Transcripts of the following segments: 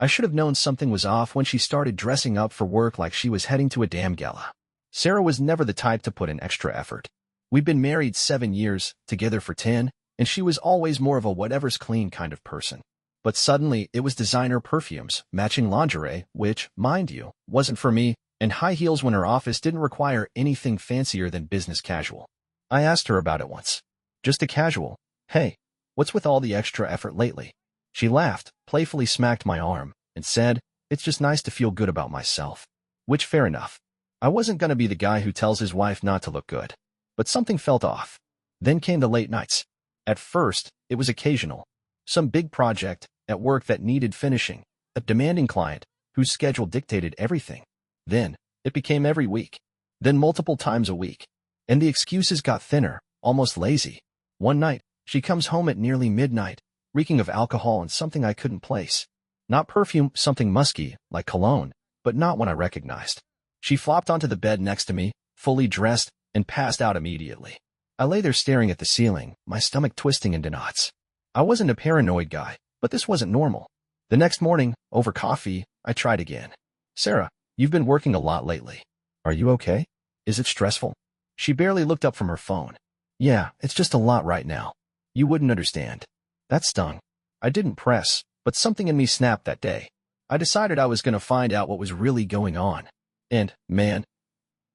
I should have known something was off when she started dressing up for work like she was heading to a damn gala. Sarah was never the type to put in extra effort. We'd been married 7 years, together for 10, and she was always more of a whatever's clean kind of person. But suddenly, it was designer perfumes, matching lingerie, which, mind you, wasn't for me, and high heels when her office didn't require anything fancier than business casual. I asked her about it once. Just a casual, "Hey, what's with all the extra effort lately?" She laughed, playfully smacked my arm, and said, "It's just nice to feel good about myself." Which, fair enough. I wasn't going to be the guy who tells his wife not to look good. But something felt off. Then came the late nights. At first, it was occasional. Some big project at work that needed finishing, a demanding client whose schedule dictated everything. Then, it became every week. Then multiple times a week. And the excuses got thinner, almost lazy. One night, she comes home at nearly midnight, reeking of alcohol and something I couldn't place. Not perfume, something musky, like cologne, but not one I recognized. She flopped onto the bed next to me, fully dressed, and passed out immediately. I lay there staring at the ceiling, my stomach twisting into knots. I wasn't a paranoid guy, but this wasn't normal. The next morning, over coffee, I tried again. "Sarah, you've been working a lot lately. Are you okay? Is it stressful?" She barely looked up from her phone. "Yeah, it's just a lot right now. You wouldn't understand." That stung. I didn't press, but something in me snapped that day. I decided I was going to find out what was really going on. And, man,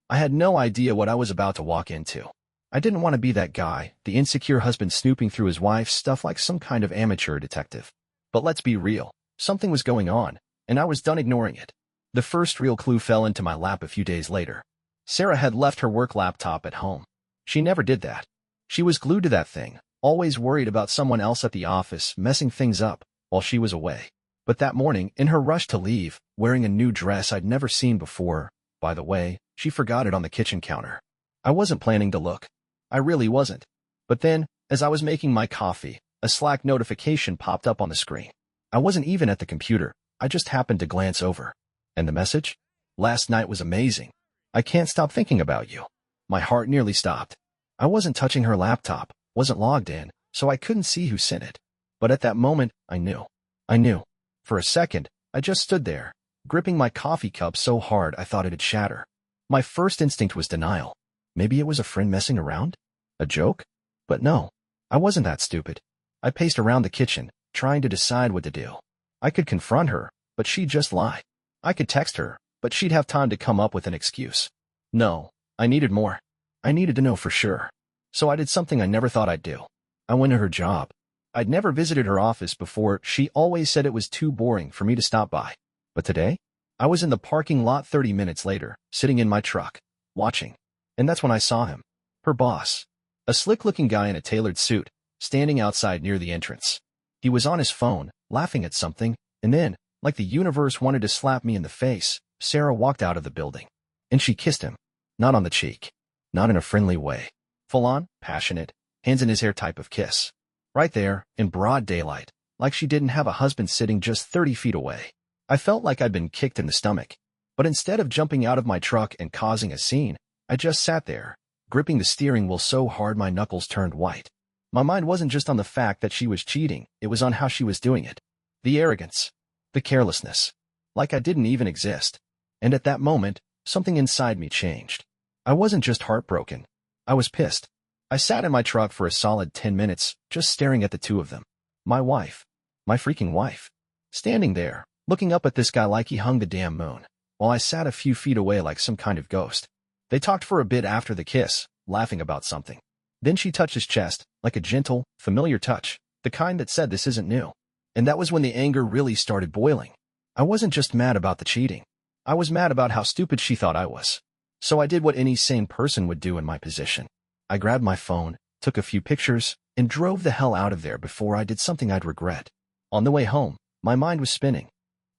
I had no idea what I was about to walk into. I didn't want to be that guy, the insecure husband snooping through his wife's stuff like some kind of amateur detective. But let's be real, something was going on, and I was done ignoring it. The first real clue fell into my lap a few days later. Sarah had left her work laptop at home. She never did that. She was glued to that thing, always worried about someone else at the office messing things up while she was away. But that morning, in her rush to leave, wearing a new dress I'd never seen before, by the way, she forgot it on the kitchen counter. I wasn't planning to look. I really wasn't. But then, as I was making my coffee, a Slack notification popped up on the screen. I wasn't even at the computer. I just happened to glance over. And the message? "Last night was amazing. I can't stop thinking about you." My heart nearly stopped. I wasn't touching her laptop, wasn't logged in, so I couldn't see who sent it. But at that moment, I knew. I knew. For a second, I just stood there, gripping my coffee cup so hard I thought it'd shatter. My first instinct was denial. Maybe it was a friend messing around? A joke? But no, I wasn't that stupid. I paced around the kitchen, trying to decide what to do. I could confront her, but she'd just lie. I could text her, but she'd have time to come up with an excuse. No, I needed more. I needed to know for sure. So I did something I never thought I'd do. I went to her job. I'd never visited her office before. She always said it was too boring for me to stop by. But today, I was in the parking lot 30 minutes later, sitting in my truck, watching. And that's when I saw him. Her boss. A slick-looking guy in a tailored suit, standing outside near the entrance. He was on his phone, laughing at something, and then, like the universe wanted to slap me in the face, Sarah walked out of the building. And she kissed him. Not on the cheek. Not in a friendly way. Full-on, passionate, hands in his hair type of kiss. Right there, in broad daylight, like she didn't have a husband sitting just 30 feet away. I felt like I'd been kicked in the stomach. But instead of jumping out of my truck and causing a scene, I just sat there, gripping the steering wheel so hard my knuckles turned white. My mind wasn't just on the fact that she was cheating, it was on how she was doing it. The arrogance. The carelessness. Like I didn't even exist. And at that moment, something inside me changed. I wasn't just heartbroken. I was pissed. I sat in my truck for a solid 10 minutes, just staring at the two of them. My wife. My freaking wife. Standing there, looking up at this guy like he hung the damn moon, while I sat a few feet away like some kind of ghost. They talked for a bit after the kiss, laughing about something. Then she touched his chest, like a gentle, familiar touch, the kind that said this isn't new. And that was when the anger really started boiling. I wasn't just mad about the cheating. I was mad about how stupid she thought I was. So I did what any sane person would do in my position. I grabbed my phone, took a few pictures, and drove the hell out of there before I did something I'd regret. On the way home, my mind was spinning.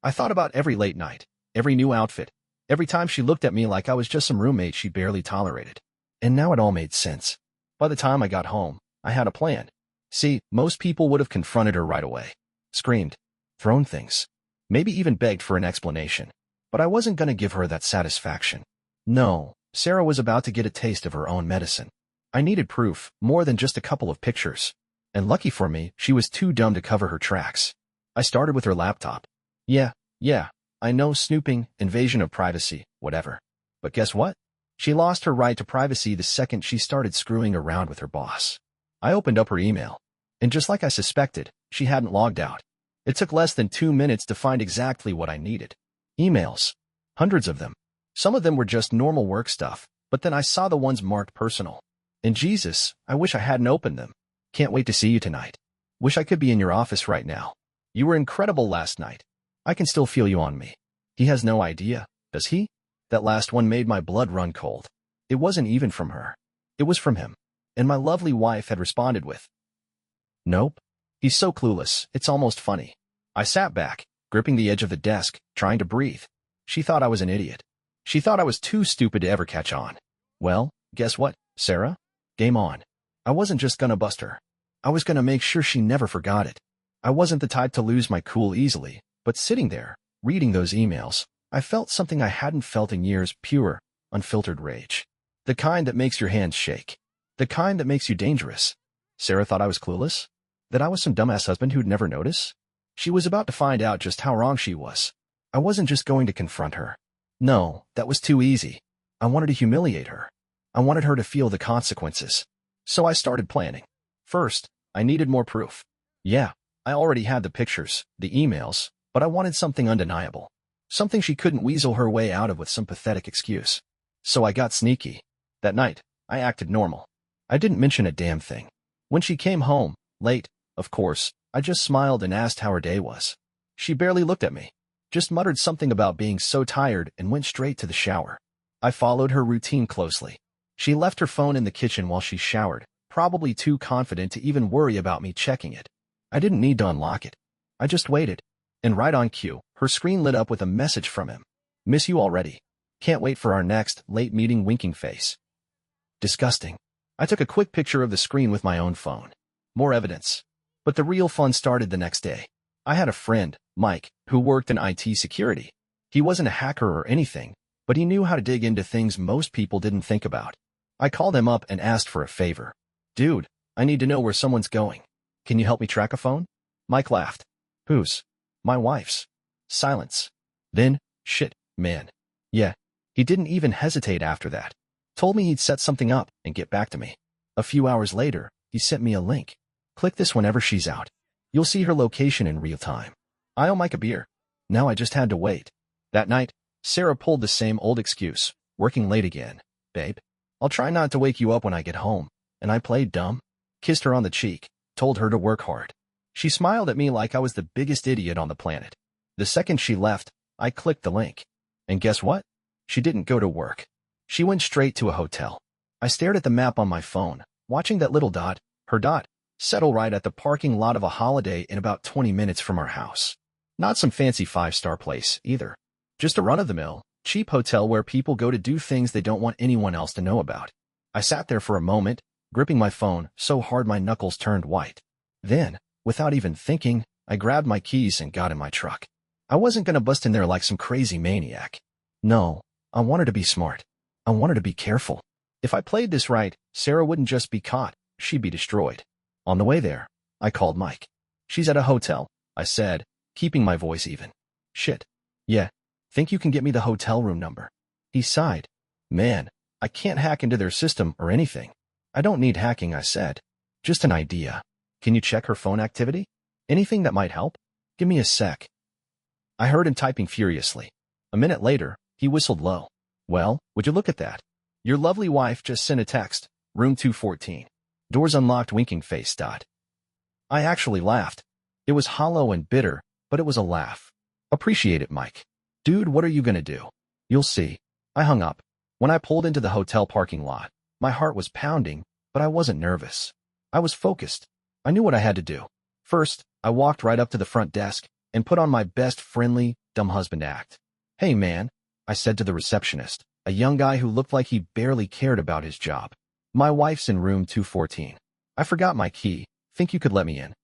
I thought about every late night, every new outfit, every time she looked at me like I was just some roommate she barely tolerated. And now it all made sense. By the time I got home, I had a plan. See, most people would have confronted her right away. Screamed. Thrown things. Maybe even begged for an explanation. But I wasn't going to give her that satisfaction. No, Sarah was about to get a taste of her own medicine. I needed proof, more than just a couple of pictures. And lucky for me, she was too dumb to cover her tracks. I started with her laptop. Yeah, yeah, I know, snooping, invasion of privacy, whatever. But guess what? She lost her right to privacy the second she started screwing around with her boss. I opened up her email, and just like I suspected, she hadn't logged out. It took less than 2 minutes to find exactly what I needed. Emails. Hundreds of them. Some of them were just normal work stuff, but then I saw the ones marked personal. And Jesus, I wish I hadn't opened them. Can't wait to see you tonight. Wish I could be in your office right now. You were incredible last night. I can still feel you on me. He has no idea, does he? That last one made my blood run cold. It wasn't even from her. It was from him. And my lovely wife had responded with, "Nope." He's so clueless, it's almost funny. I sat back, gripping the edge of the desk, trying to breathe. She thought I was an idiot. She thought I was too stupid to ever catch on. Well, guess what, Sarah? Game on. I wasn't just gonna bust her. I was gonna make sure she never forgot it. I wasn't the type to lose my cool easily, but sitting there, reading those emails, I felt something I hadn't felt in years: pure, unfiltered rage. The kind that makes your hands shake. The kind that makes you dangerous. Sarah thought I was clueless? That I was some dumbass husband who'd never notice? She was about to find out just how wrong she was. I wasn't just going to confront her. No, that was too easy. I wanted to humiliate her. I wanted her to feel the consequences. So I started planning. First, I needed more proof. Yeah, I already had the pictures, the emails, but I wanted something undeniable. Something she couldn't weasel her way out of with some pathetic excuse. So I got sneaky. That night, I acted normal. I didn't mention a damn thing. When she came home, late, of course, I just smiled and asked how her day was. She barely looked at me, just muttered something about being so tired and went straight to the shower. I followed her routine closely. She left her phone in the kitchen while she showered, probably too confident to even worry about me checking it. I didn't need to unlock it. I just waited. And right on cue, her screen lit up with a message from him. "Miss you already. Can't wait for our next late meeting," winking face. Disgusting. I took a quick picture of the screen with my own phone. More evidence. But the real fun started the next day. I had a friend, Mike, who worked in IT security. He wasn't a hacker or anything, but he knew how to dig into things most people didn't think about. I called him up and asked for a favor. "Dude, I need to know where someone's going. Can you help me track a phone?" Mike laughed. "Whose?" "My wife's." Silence. Then, "Shit, man." Yeah. He didn't even hesitate after that. Told me he'd set something up and get back to me. A few hours later, he sent me a link. "Click this whenever she's out. You'll see her location in real time." I owe Mike a beer. Now I just had to wait. That night, Sarah pulled the same old excuse, working late again. "Babe, I'll try not to wake you up when I get home." And I played dumb. Kissed her on the cheek, told her to work hard. She smiled at me like I was the biggest idiot on the planet. The second she left, I clicked the link. And guess what? She didn't go to work. She went straight to a hotel. I stared at the map on my phone, watching that little dot, her dot, settle right at the parking lot of a Holiday Inn about 20 minutes from our house. Not some fancy 5-star place, either. Just a run-of-the-mill, cheap hotel where people go to do things they don't want anyone else to know about. I sat there for a moment, gripping my phone so hard my knuckles turned white. Then, without even thinking, I grabbed my keys and got in my truck. I wasn't going to bust in there like some crazy maniac. No, I wanted to be smart. I wanted to be careful. If I played this right, Sarah wouldn't just be caught, she'd be destroyed. On the way there, I called Mike. "She's at a hotel," I said, keeping my voice even. "Shit. Yeah. Think you can get me the hotel room number?" He sighed. "Man, I can't hack into their system or anything." "I don't need hacking," I said. "Just an idea. Can you check her phone activity? Anything that might help? Give me a sec." I heard him typing furiously. A minute later, he whistled low. "Well, would you look at that? Your lovely wife just sent a text. Room 214. Doors unlocked," winking face. I actually laughed. It was hollow and bitter, but it was a laugh. "Appreciate it, Mike. Dude, what are you gonna do?" "You'll see." I hung up. When I pulled into the hotel parking lot, my heart was pounding, but I wasn't nervous. I was focused. I knew what I had to do. First, I walked right up to the front desk and put on my best friendly, dumb husband act. "Hey, man," I said to the receptionist, a young guy who looked like he barely cared about his job. "My wife's in room 214. I forgot my key. Think you could let me in?"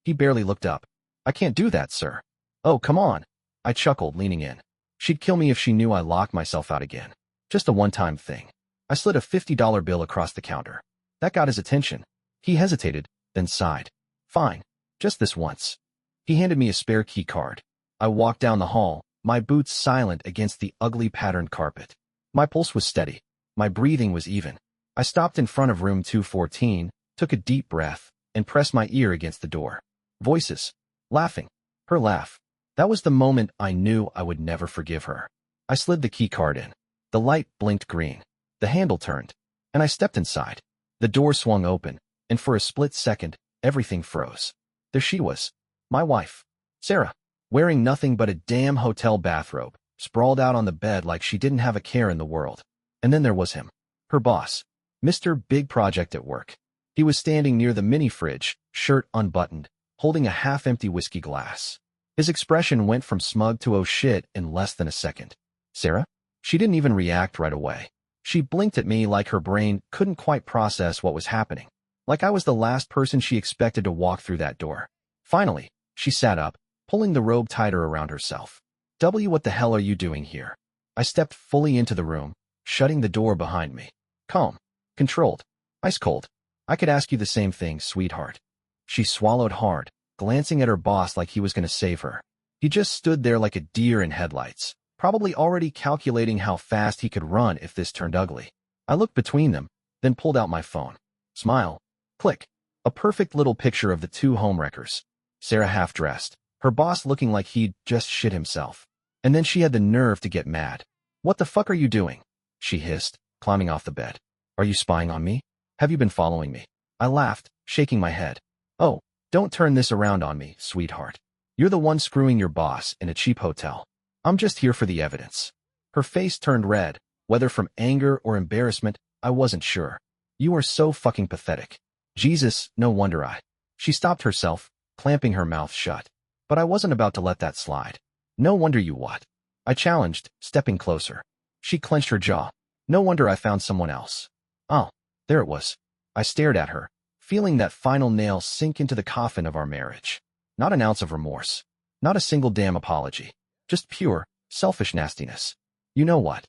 He barely looked up. "I can't do that, sir." "Oh, come on." I chuckled, leaning in. She'd kill me if she knew I locked myself out again. Just a one-time thing. I slid a $50 bill across the counter. That got his attention. He hesitated, then sighed. "Fine. Just this once." He handed me a spare key card. I walked down the hall, my boots silent against the ugly patterned carpet. My pulse was steady. My breathing was even. I stopped in front of room 214, took a deep breath, and pressed my ear against the door. Voices. Laughing. Her laugh. That was the moment I knew I would never forgive her. I slid the key card in. The light blinked green. The handle turned, and I stepped inside. The door swung open, and for a split second, everything froze. There she was. My wife. Sarah. Wearing nothing but a damn hotel bathrobe, sprawled out on the bed like she didn't have a care in the world. And then there was him. Her boss. Mr. Big Project at work. He was standing near the mini fridge, shirt unbuttoned, holding a half-empty whiskey glass. His expression went from smug to oh shit in less than a second. Sarah? She didn't even react right away. She blinked at me like her brain couldn't quite process what was happening. Like I was the last person she expected to walk through that door. Finally, she sat up, pulling the robe tighter around herself. What the hell are you doing here? I stepped fully into the room, shutting the door behind me. Calm. Controlled. Ice cold. I could ask you the same thing, sweetheart. She swallowed hard, glancing at her boss like he was going to save her. He just stood there like a deer in headlights, probably already calculating how fast he could run if this turned ugly. I looked between them, then pulled out my phone. Smile. Click. A perfect little picture of the two homewreckers. Sarah half-dressed, her boss looking like he'd just shit himself. And then she had the nerve to get mad. What the fuck are you doing? She hissed, climbing off the bed. Are you spying on me? Have you been following me? I laughed, shaking my head. Oh, don't turn this around on me, sweetheart. You're the one screwing your boss in a cheap hotel. I'm just here for the evidence. Her face turned red, whether from anger or embarrassment, I wasn't sure. You are so fucking pathetic. Jesus, no wonder I. She stopped herself, clamping her mouth shut. But I wasn't about to let that slide. No wonder you what? I challenged, stepping closer. She clenched her jaw. No wonder I found someone else. Oh, there it was. I stared at her, feeling that final nail sink into the coffin of our marriage. Not an ounce of remorse. Not a single damn apology. Just pure, selfish nastiness. You know what?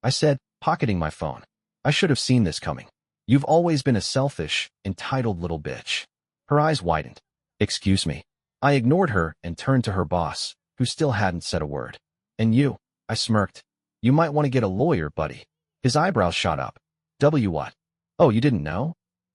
I said, pocketing my phone. I should have seen this coming. You've always been a selfish, entitled little bitch. Her eyes widened. Excuse me. I ignored her and turned to her boss, who still hadn't said a word. And you, I smirked. You might want to get a lawyer, buddy. His eyebrows shot up. What? Oh, you didn't know?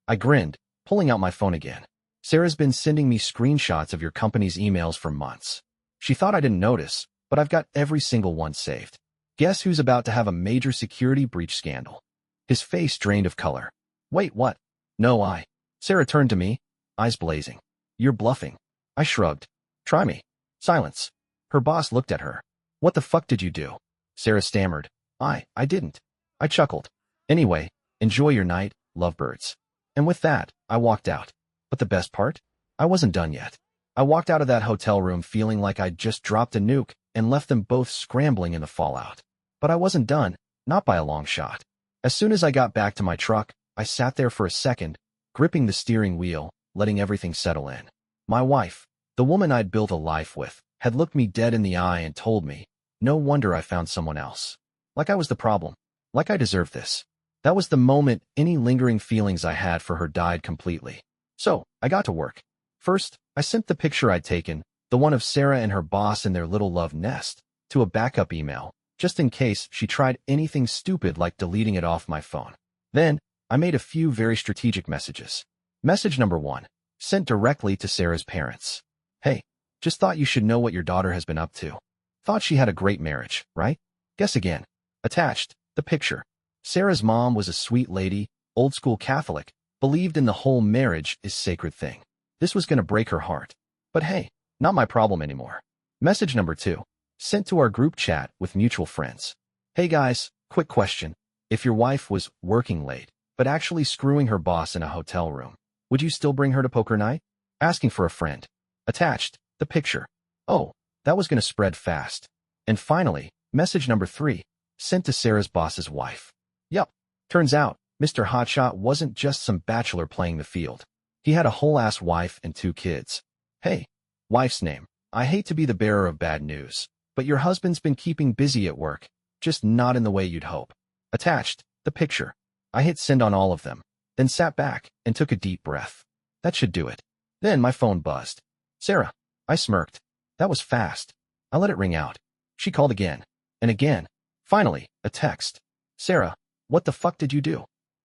I grinned, pulling out my phone again. Sarah's been sending me screenshots of your company's emails for months. She thought I didn't notice, but I've got every single one saved. Guess who's about to have a major security breach scandal? His face drained of color. Wait, what? No, Sarah turned to me, eyes blazing. You're bluffing. I shrugged. Try me. Silence. Her boss looked at her. What the fuck did you do? Sarah stammered. I didn't. I chuckled. Anyway, enjoy your night, lovebirds. And with that, I walked out. But the best part? I wasn't done yet. I walked out of that hotel room feeling like I'd just dropped a nuke and left them both scrambling in the fallout. But I wasn't done, not by a long shot. As soon as I got back to my truck, I sat there for a second, gripping the steering wheel, letting everything settle in. My wife, the woman I'd built a life with, had looked me dead in the eye and told me, no wonder I found someone else. Like I was the problem. Like I deserved this. That was the moment any lingering feelings I had for her died completely. So, I got to work. First, I sent the picture I'd taken, the one of Sarah and her boss in their little love nest, to a backup email, just in case she tried anything stupid like deleting it off my phone. Then, I made a few very strategic messages. Message number 1, sent directly to Sarah's parents. Hey, just thought you should know what your daughter has been up to. Thought she had a great marriage, right? Guess again. Attached, the picture. Sarah's mom was a sweet lady, old school Catholic, believed in the whole marriage is sacred thing. This was going to break her heart. But hey, not my problem anymore. Message number 2, sent to our group chat with mutual friends. Hey guys, quick question. If your wife was working late, but actually screwing her boss in a hotel room, would you still bring her to poker night? Asking for a friend. Attached, the picture. Oh, that was going to spread fast. And finally, message number 3, sent to Sarah's boss's wife. Yup, turns out, Mr. Hotshot wasn't just some bachelor playing the field. He had a whole-ass wife and 2 kids. Hey, wife's name. I hate to be the bearer of bad news, but your husband's been keeping busy at work, just not in the way you'd hope. Attached, the picture. I hit send on all of them, then sat back and took a deep breath. That should do it. Then my phone buzzed. Sarah. I smirked. That was fast. I let it ring out. She called again. And again. Finally, a text. Sarah, what the fuck did you do?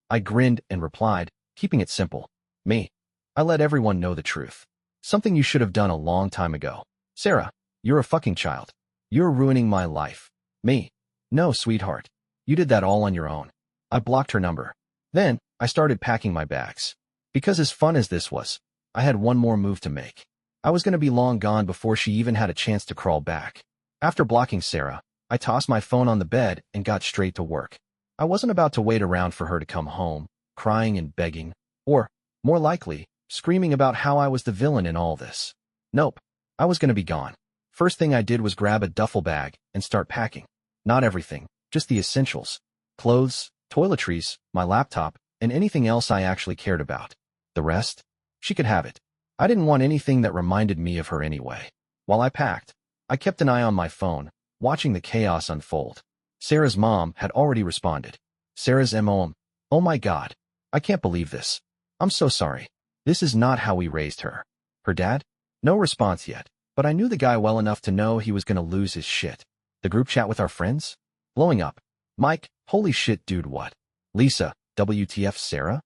I grinned and replied, keeping it simple. Me. I let everyone know the truth. Something you should have done a long time ago. Sarah, you're a fucking child. You're ruining my life. Me. No, sweetheart. You did that all on your own. I blocked her number. Then, I started packing my bags. Because as fun as this was, I had one more move to make. I was going to be long gone before she even had a chance to crawl back. After blocking Sarah, I tossed my phone on the bed and got straight to work. I wasn't about to wait around for her to come home, crying and begging, or, more likely, screaming about how I was the villain in all this. Nope, I was going to be gone. First thing I did was grab a duffel bag and start packing. Not everything, just the essentials. Clothes, toiletries, my laptop, and anything else I actually cared about. The rest? She could have it. I didn't want anything that reminded me of her anyway. While I packed, I kept an eye on my phone, watching the chaos unfold. Sarah's mom had already responded. Sarah's MOM. Oh my God. I can't believe this. I'm so sorry. This is not how we raised her. Her dad? No response yet, but I knew the guy well enough to know he was gonna lose his shit. The group chat with our friends? Blowing up. Mike, holy shit dude what? Lisa, WTF Sarah?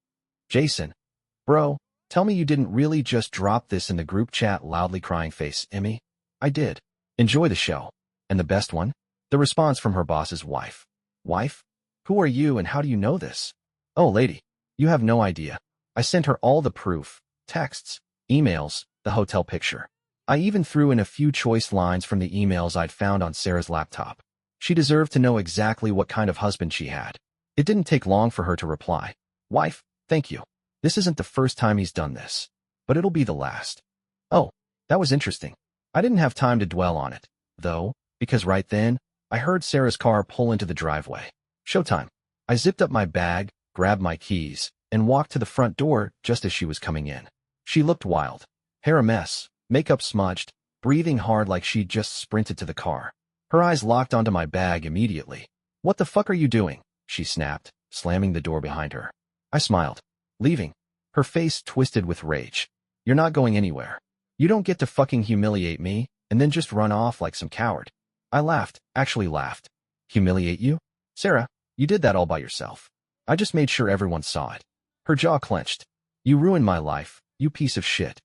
Jason. Bro, tell me you didn't really just drop this in the group chat loudly crying face, Emmy? I did. Enjoy the show. And the best one? The response from her boss's wife. Wife? Who are you and how do you know this? Oh lady, you have no idea. I sent her all the proof, texts, emails, the hotel picture. I even threw in a few choice lines from the emails I'd found on Sarah's laptop. She deserved to know exactly what kind of husband she had. It didn't take long for her to reply. Wife, thank you. This isn't the first time he's done this, but it'll be the last. Oh, that was interesting. I didn't have time to dwell on it, though, because right then, I heard Sarah's car pull into the driveway. Showtime. I zipped up my bag, grabbed my keys, and walked to the front door just as she was coming in. She looked wild. Hair a mess, makeup smudged, breathing hard like she'd just sprinted to the car. Her eyes locked onto my bag immediately. What the fuck are you doing? She snapped, slamming the door behind her. I smiled. Leaving. Her face twisted with rage. You're not going anywhere. You don't get to fucking humiliate me, and then just run off like some coward. I laughed, actually laughed. Humiliate you? Sarah, you did that all by yourself. I just made sure everyone saw it. Her jaw clenched. You ruined my life, you piece of shit.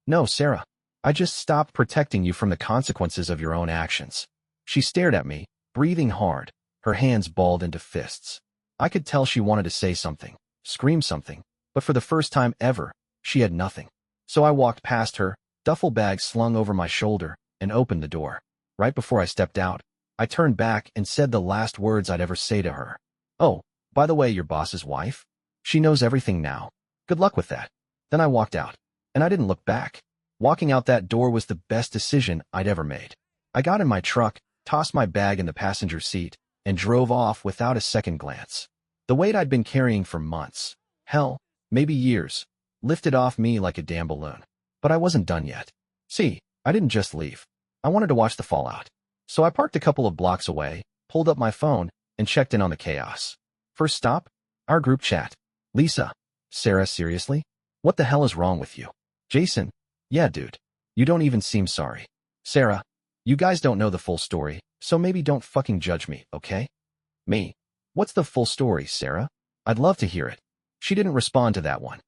No, Sarah. I just stopped protecting you from the consequences of your own actions. She stared at me, breathing hard, her hands balled into fists. I could tell she wanted to say something, scream something, but for the first time ever, she had nothing. So I walked past her, duffel bag slung over my shoulder, and opened the door. Right before I stepped out, I turned back and said the last words I'd ever say to her. Oh, by the way, your boss's wife? She knows everything now. Good luck with that. Then I walked out, and I didn't look back. Walking out that door was the best decision I'd ever made. I got in my truck, tossed my bag in the passenger seat, and drove off without a second glance. The weight I'd been carrying for months, hell, maybe years, lifted off me like a damn balloon. But I wasn't done yet. See, I didn't just leave. I wanted to watch the fallout. So I parked a couple of blocks away, pulled up my phone, and checked in on the chaos. First stop? Our group chat. Lisa. Sarah, seriously? What the hell is wrong with you? Jason. Yeah, dude. You don't even seem sorry. Sarah. You guys don't know the full story, so maybe don't fucking judge me, okay? Me. What's the full story, Sarah? I'd love to hear it. She didn't respond to that one.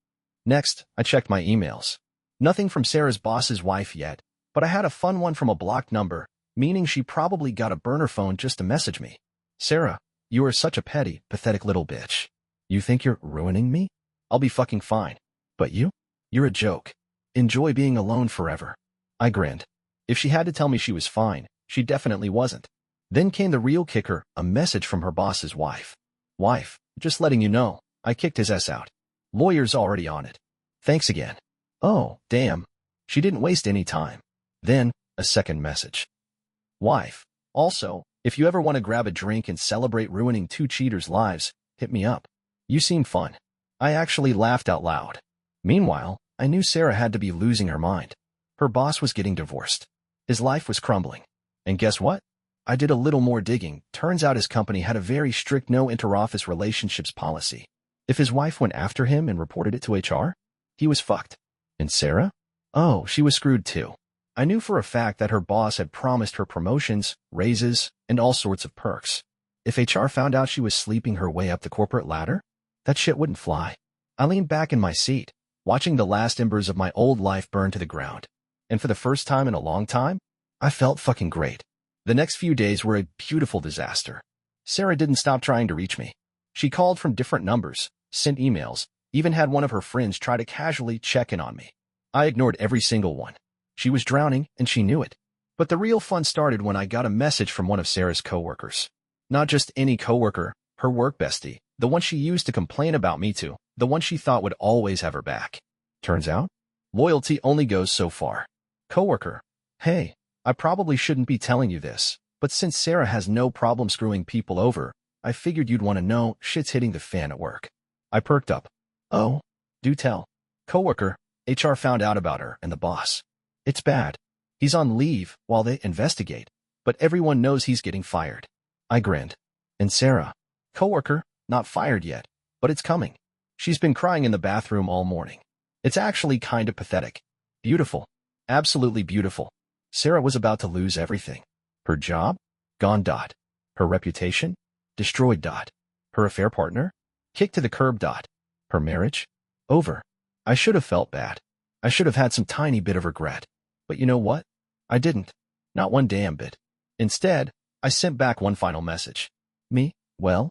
Next, I checked my emails. Nothing from Sarah's boss's wife yet, but I had a fun one from a blocked number, meaning she probably got a burner phone just to message me. Sarah, you are such a petty, pathetic little bitch. You think you're ruining me? I'll be fucking fine. But you? You're a joke. Enjoy being alone forever. I grinned. If she had to tell me she was fine, she definitely wasn't. Then came the real kicker, a message from her boss's wife. Wife, just letting you know, I kicked his ass out. Lawyer's already on it. Thanks again. Oh, damn. She didn't waste any time. Then, a second message. Wife, also, if you ever want to grab a drink and celebrate ruining two cheaters' lives, hit me up. You seem fun. I actually laughed out loud. Meanwhile, I knew Sarah had to be losing her mind. Her boss was getting divorced. His life was crumbling. And guess what? I did a little more digging. Turns out his company had a very strict no interoffice relationships policy. If his wife went after him and reported it to HR, he was fucked. And Sarah? Oh, she was screwed too. I knew for a fact that her boss had promised her promotions, raises, and all sorts of perks. If HR found out she was sleeping her way up the corporate ladder, that shit wouldn't fly. I leaned back in my seat, watching the last embers of my old life burn to the ground. And for the first time in a long time, I felt fucking great. The next few days were a beautiful disaster. Sarah didn't stop trying to reach me. She called from different numbers, sent emails, even had one of her friends try to casually check in on me. I ignored every single one. She was drowning, and she knew it. But the real fun started when I got a message from one of Sarah's coworkers. Not just any coworker, her work bestie, the one she used to complain about me to, the one she thought would always have her back. Turns out, loyalty only goes so far. Coworker: hey, I probably shouldn't be telling you this, but since Sarah has no problem screwing people over, I figured you'd want to know shit's hitting the fan at work. I perked up. Oh, do tell. Coworker: HR found out about her and the boss. It's bad. He's on leave while they investigate, but everyone knows he's getting fired. I grinned. And Sarah? Coworker: not fired yet, but it's coming. She's been crying in the bathroom all morning. It's actually kind of pathetic. Beautiful. Absolutely beautiful. Sarah was about to lose everything. Her job? Gone. Her reputation? Destroyed. Her affair partner? Kicked to the curb. Her marriage? Over. I should have felt bad. I should have had some tiny bit of regret. But you know what? I didn't. Not one damn bit. Instead, I sent back one final message. Me? Well.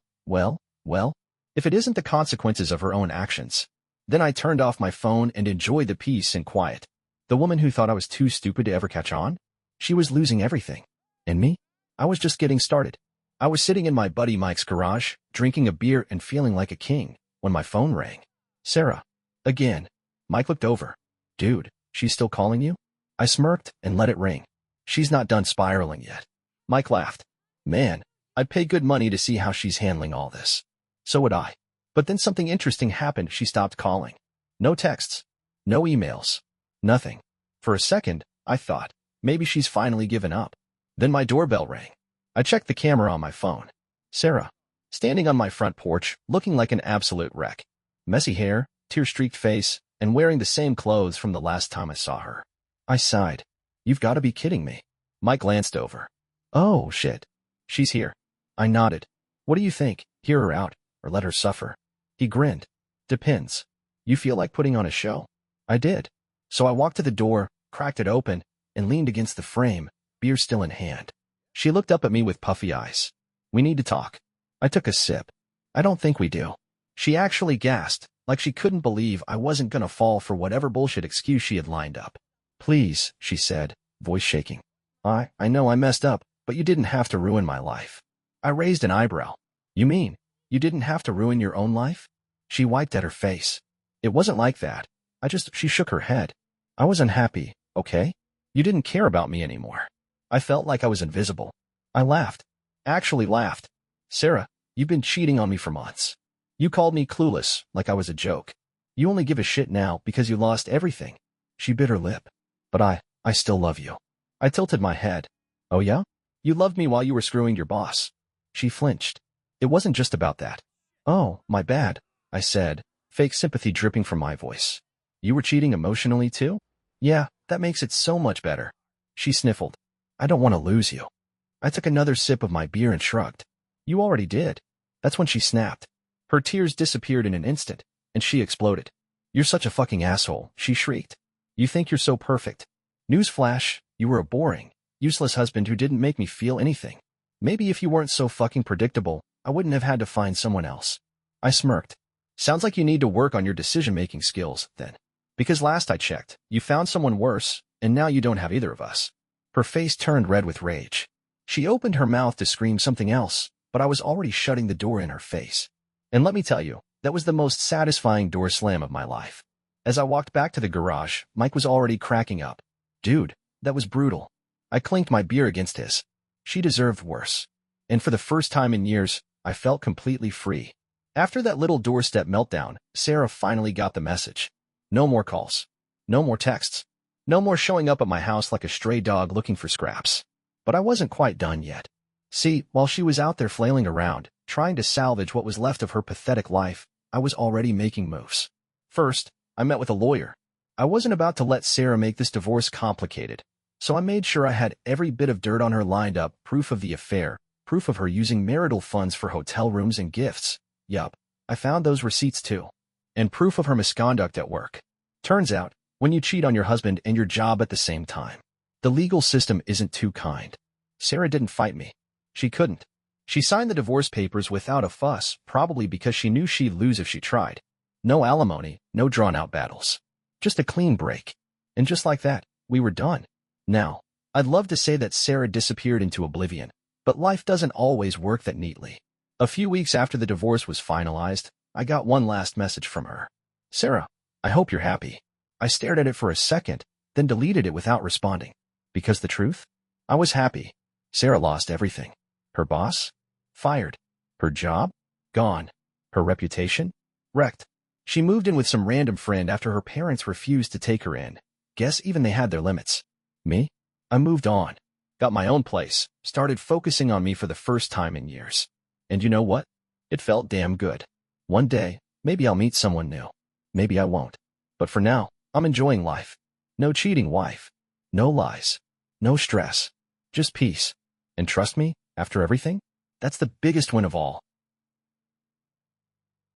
If it isn't the consequences of her own actions. Then I turned off my phone and enjoyed the peace and quiet. The woman who thought I was too stupid to ever catch on? She was losing everything. And me? I was just getting started. I was sitting in my buddy Mike's garage, drinking a beer and feeling like a king, when my phone rang. Sarah. Again. Mike looked over. Dude, she's still calling you? I smirked and let it ring. She's not done spiraling yet. Mike laughed. Man, I'd pay good money to see how she's handling all this. So would I. But then something interesting happened. She stopped calling. No texts. No emails. Nothing. For a second, I thought, maybe she's finally given up. Then my doorbell rang. I checked the camera on my phone. Sarah. Standing on my front porch, looking like an absolute wreck. Messy hair, tear-streaked face, and wearing the same clothes from the last time I saw her. I sighed. You've got to be kidding me. Mike glanced over. Oh, shit. She's here. I nodded. What do you think? Hear her out, or let her suffer? He grinned. Depends. You feel like putting on a show? I did. So I walked to the door, cracked it open, and leaned against the frame, beer still in hand. She looked up at me with puffy eyes. We need to talk. I took a sip. I don't think we do. She actually gasped, like she couldn't believe I wasn't gonna fall for whatever bullshit excuse she had lined up. Please, she said, voice shaking. I know I messed up, but you didn't have to ruin my life. I raised an eyebrow. You mean, you didn't have to ruin your own life? She wiped at her face. It wasn't like that. She shook her head. I was unhappy, okay? You didn't care about me anymore. I felt like I was invisible. I laughed. Actually laughed. Sarah, you've been cheating on me for months. You called me clueless, like I was a joke. You only give a shit now because you lost everything. She bit her lip. But I still love you. I tilted my head. Oh yeah? You loved me while you were screwing your boss. She flinched. It wasn't just about that. Oh, my bad, I said, fake sympathy dripping from my voice. You were cheating emotionally too? Yeah, that makes it so much better. She sniffled. I don't want to lose you. I took another sip of my beer and shrugged. You already did. That's when she snapped. Her tears disappeared in an instant, and she exploded. You're such a fucking asshole, she shrieked. You think you're so perfect. Newsflash, you were a boring, useless husband who didn't make me feel anything. Maybe if you weren't so fucking predictable, I wouldn't have had to find someone else. I smirked. Sounds like you need to work on your decision-making skills, then. Because last I checked, you found someone worse, and now you don't have either of us. Her face turned red with rage. She opened her mouth to scream something else, but I was already shutting the door in her face. And let me tell you, that was the most satisfying door slam of my life. As I walked back to the garage, Mike was already cracking up. Dude, that was brutal. I clinked my beer against his. She deserved worse. And for the first time in years, I felt completely free. After that little doorstep meltdown, Sarah finally got the message. No more calls. No more texts. No more showing up at my house like a stray dog looking for scraps. But I wasn't quite done yet. See, while she was out there flailing around, trying to salvage what was left of her pathetic life, I was already making moves. First, I met with a lawyer. I wasn't about to let Sarah make this divorce complicated, So I made sure I had every bit of dirt on her lined up, proof of the affair, proof of her using marital funds for hotel rooms and gifts. Yup, I found those receipts too. And proof of her misconduct at work. Turns out, when you cheat on your husband and your job at the same time, the legal system isn't too kind. Sarah didn't fight me. She couldn't. She signed the divorce papers without a fuss, probably because she knew she'd lose if she tried. No alimony, no drawn-out battles. Just a clean break. And just like that, we were done. Now, I'd love to say that Sarah disappeared into oblivion, but life doesn't always work that neatly. A few weeks after the divorce was finalized, I got one last message from her. "Sarah, I hope you're happy." I stared at it for a second, then deleted it without responding. Because the truth? I was happy. Sarah lost everything. Her boss? Fired. Her job? Gone. Her reputation? Wrecked. She moved in with some random friend after her parents refused to take her in. Guess even they had their limits. Me? I moved on. Got my own place. Started focusing on me for the first time in years. And you know what? It felt damn good. One day, maybe I'll meet someone new. Maybe I won't. But for now, I'm enjoying life. No cheating wife. No lies. No stress. Just peace. And trust me, after everything, that's the biggest win of all.